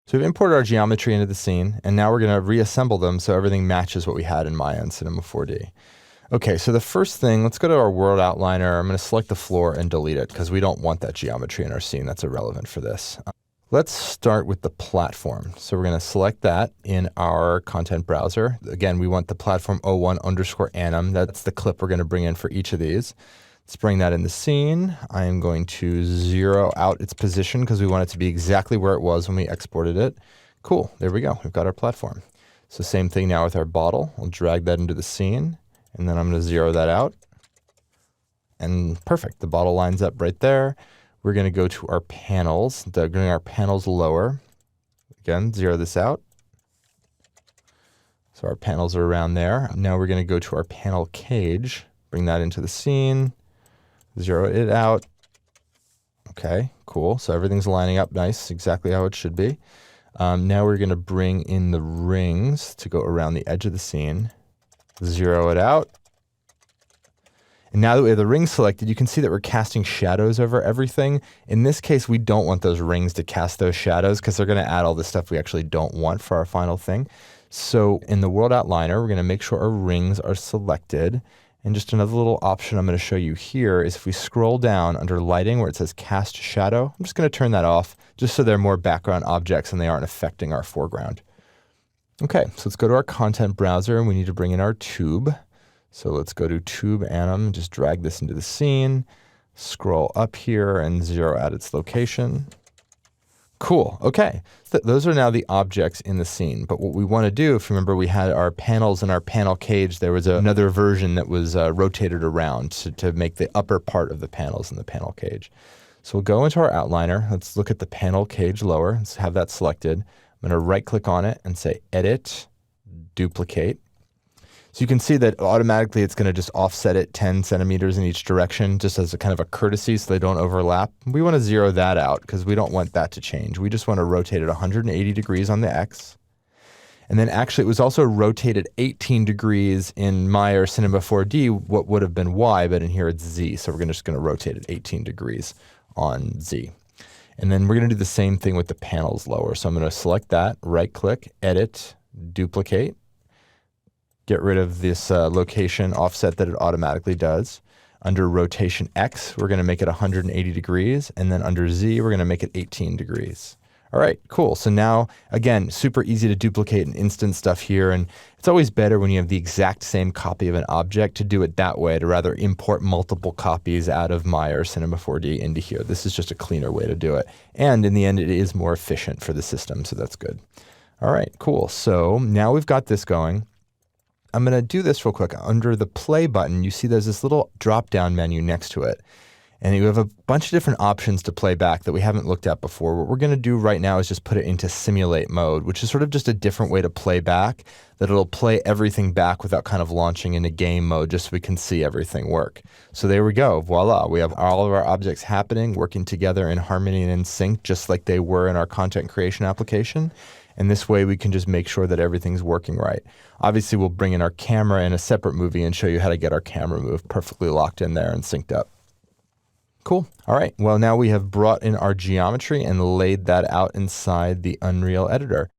So we've imported our geometry into the scene, and now we're going to reassemble them so everything matches what we had in Maya and Cinema 4D. Okay, so the first thing, let's go to our world outliner. I'm going to select the floor and delete it because we don't want that geometry in our scene. That's irrelevant for this. Let's start with the platform. So we're going to select that in our content browser. Again, we want the platform 01_anim. That's the clip we're going to bring in for each of these. Let's bring that in the scene. I am going to zero out its position because we want it to be exactly where it was when we exported it. Cool, there we go. We've got our platform. So same thing now with our bottle. We'll drag that into the scene, and then I'm going to zero that out. And perfect, the bottle lines up right there. We're going to go to our panels, bring our panels lower. Again, zero this out. So our panels are around there. Now we're going to go to our panel cage, bring that into the scene. Zero it out. Okay, cool. So everything's lining up nice, exactly how it should be. Now we're going to bring in the rings to go around the edge of the scene. Zero it out. And now that we have the rings selected, you can see that we're casting shadows over everything. In this case, we don't want those rings to cast those shadows because they're going to add all the stuff we actually don't want for our final thing. So in the world outliner, we're going to make sure our rings are selected. And just another little option I'm going to show you here is if we scroll down under lighting where it says cast shadow, I'm just going to turn that off just so they're more background objects and they aren't affecting our foreground. Okay, so let's go to our content browser and we need to bring in our tube. So let's go to tube anim, just drag this into the scene, scroll up here and zero out its location. Cool, okay. So those are now the objects in the scene. But what we want to do, if you remember we had our panels in our panel cage, there was another version that was rotated around to make the upper part of the panels in the panel cage. So we'll go into our outliner. Let's look at the panel cage lower. Let's have that selected. I'm going to right click on it and say edit, duplicate. So you can see that automatically it's going to just offset it 10 centimeters in each direction just as a kind of a courtesy so they don't overlap. We want to zero that out because we don't want that to change. We just want to rotate it 180 degrees on the X. And then actually it was also rotated 18 degrees in Maya or Cinema 4D, what would have been Y, but in here it's Z. So we're just going to rotate it 18 degrees on Z. And then we're going to do the same thing with the panels lower. So I'm going to select that, right click, edit, duplicate. Get rid of this location offset that it automatically does. Under rotation X, we're going to make it 180 degrees. And then under Z, we're going to make it 18 degrees. All right, cool. So now, again, super easy to duplicate and instance stuff here. And it's always better when you have the exact same copy of an object to do it that way, to rather import multiple copies out of Maya or Cinema 4D into here. This is just a cleaner way to do it. And in the end, it is more efficient for the system, so that's good. All right, cool. So now we've got this going. I'm going to do this real quick. Under the play button, you see there's this little drop-down menu next to it. And you have a bunch of different options to play back that we haven't looked at before. What we're going to do right now is just put it into simulate mode, which is sort of just a different way to play back, that it'll play everything back without kind of launching into game mode just so we can see everything work. So there we go. Voila. We have all of our objects happening, working together in harmony and in sync, just like they were in our content creation application. And this way we can just make sure that everything's working right. Obviously, we'll bring in our camera in a separate movie and show you how to get our camera move perfectly locked in there and synced up. Cool. All right. Well, now we have brought in our geometry and laid that out inside the Unreal Editor.